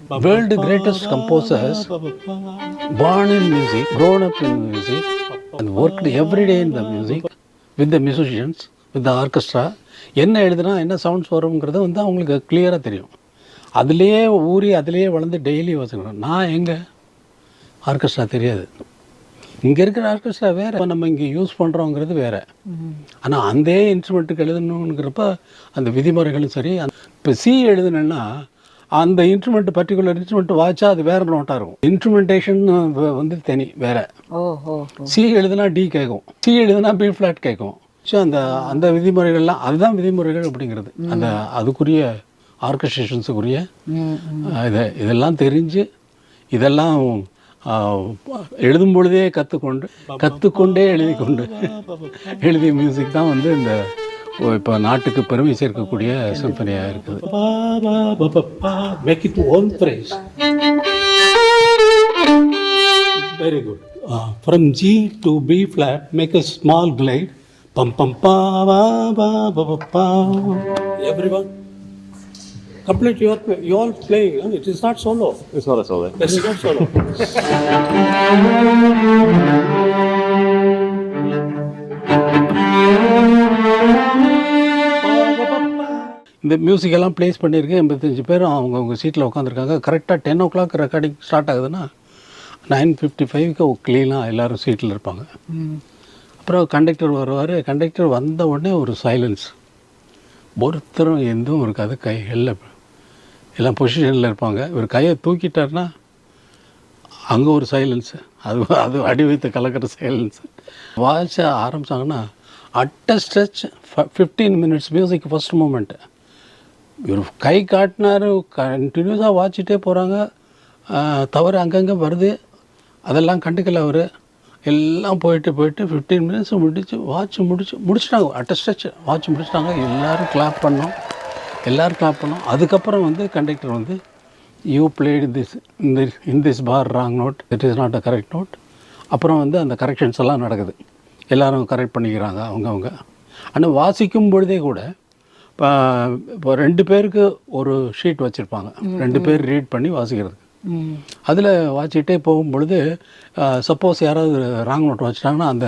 World greatest composers, born in music, grown up in music, and worked every day in the music with the musicians, with the orchestra. என்ன எழுதுனா என்ன sounds வருங்கிறது வந்து அவங்களுக்கு கிளியராக தெரியும். அதுலேயே ஊறி அதுலேயே வளர்ந்து டெய்லி வச்சுக்கணும். நான் எங்கே ஆர்கெஸ்ட்ரா தெரியாது. இங்கே இருக்கிற ஆர்கெஸ்ட்ரா வேறு, நம்ம இங்கே யூஸ் பண்ணுறோங்கிறது வேறு. ஆனால் அந்த இன்ஸ்ட்ருமெண்ட்டுக்கு எழுதணுங்கிறப்ப அந்த விதிமுறைகளும் சரி. இப்போ சி எழுதுனேன்னா அந்த இன்ஸ்ட்ருமெண்ட் பர்டிகுலர் இன்ஸ்ட்ருமெண்ட் வாய்ச்சா அது வேறு நோட்டாக இருக்கும். இன்ஸ்ட்ருமெண்டேஷன் வந்து தனி வேறு. சி எழுதுனா டி கேட்கும், சி எழுதுனா பி ஃப்ளாட் கேட்கும். ஸோ அந்த அந்த விதிமுறைகள்லாம் அதுதான் விதிமுறைகள் அப்படிங்கிறது. அந்த அதுக்குரிய ஆர்கெஸ்ட்ரேஷன்ஸுக்குரிய இதெல்லாம் தெரிஞ்சு இதெல்லாம் எழுதும் பொழுதே கற்றுக்கொண்டே எழுதிய மியூசிக் தான் வந்து இந்த இப்போ நாட்டுக்கு பெருமை சேர்க்கக்கூடிய சிம்பனியாக இருக்குது. Make it one phrase. Very good. From G to B flat make a small glide. பம் பம் பா பா பா பா பா. Everyone complete you all playing. It is not solo. It's not a solo. It is not solo. இந்த மியூசிக்கெல்லாம் place பண்ணியிருக்கேன். 85 பேர் அவங்க சீட்டில் உட்காந்துருக்காங்க. கரெக்டாக 10 o'clock ரெக்கார்டிங் ஸ்டார்ட் ஆகுதுன்னா 9:55 க்ளீனாக எல்லோரும் சீட்டில் இருப்பாங்க. அப்புறம் கண்டக்டர் வருவார். கண்டக்டர் வந்த உடனே ஒரு சைலன்ஸ். ஒருத்தரும் எதுவும் இருக்காது. கை எல்லாம் பொசிஷனில் இருப்பாங்க. இவர் கையை தூக்கிட்டார்னா அங்கே ஒரு சைலன்ஸு. அது அடி வைத்து கலக்கிற சைலன்ஸு. வாட்ச ஆரம்பித்தாங்கன்னா at a stretch 15 minutes music first moment. இவர் கை காட்டினார், கண்டினியூஸாக வாட்சிட்டே போகிறாங்க. தவறு அங்கங்கே வருது, அதெல்லாம் கண்டுக்கல அவர். எல்லாம் போயிட்டு 15 minutes முடிச்சுட்டாங்க. அட் அ ஸ்ட்ரெச் வாட்ச் முடிச்சிட்டாங்க. எல்லோரும் கிளாப் பண்ணோம். அதுக்கப்புறம் வந்து கண்டக்டர் வந்து you played this bar wrong note, it is not a correct note. அப்புறம் வந்து அந்த கரெக்ஷன்ஸ் எல்லாம் நடக்குது. எல்லோரும் கரெக்ட் பண்ணிக்கிறாங்க அவங்க. ஆனால் வாசிக்கும் பொழுதே கூட இப்போ 2 பேருக்கு ஒரு ஷீட் வச்சுருப்பாங்க. 2 பேர் ரீட் பண்ணி வாசிக்கிறது. அதில் வாசிக்கிட்டே போகும்பொழுது சப்போஸ் யாராவது ராங் நோட் வச்சுட்டாங்கன்னா அந்த